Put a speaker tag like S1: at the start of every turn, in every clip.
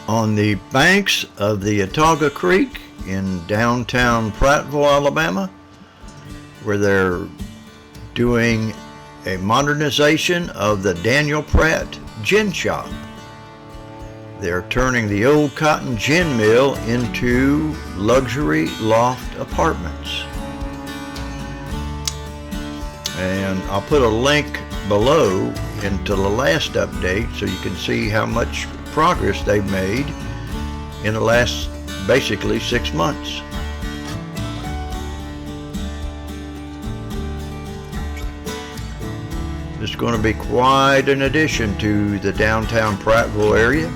S1: On the banks of the Autauga Creek in downtown Prattville, Alabama, where they're doing a modernization of the Daniel Pratt gin shop. They're turning the old cotton gin mill into luxury loft apartments. And I'll put a link below into the last update so you can see how much progress they've made in the last basically 6 months. It's going to be quite an addition to the downtown Prattville area.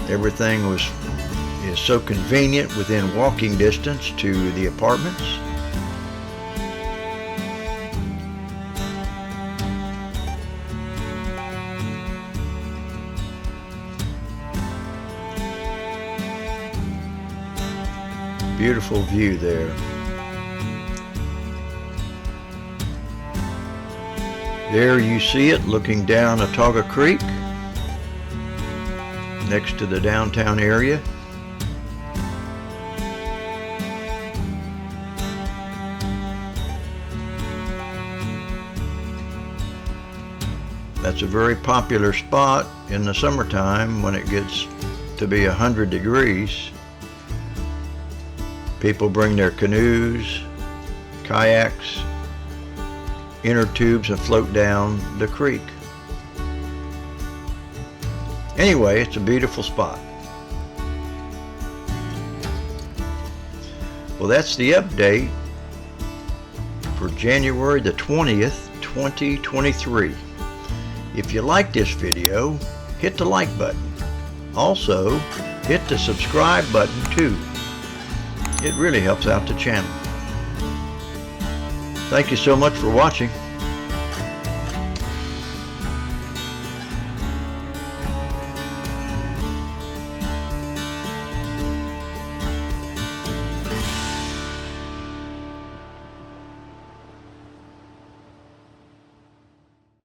S1: Everything is so convenient within walking distance to the apartments. Beautiful view there. There you see it looking down Autauga Creek next to the downtown area. That's a very popular spot in the summertime when it gets to be 100 degrees. People bring their canoes, kayaks, inner tubes and float down the creek. Anyway, it's a beautiful spot. Well, that's the update for January the 20th, 2023. If you like this video, hit the like button. Also, hit the subscribe button too. It really helps out the channel. Thank you so much for watching.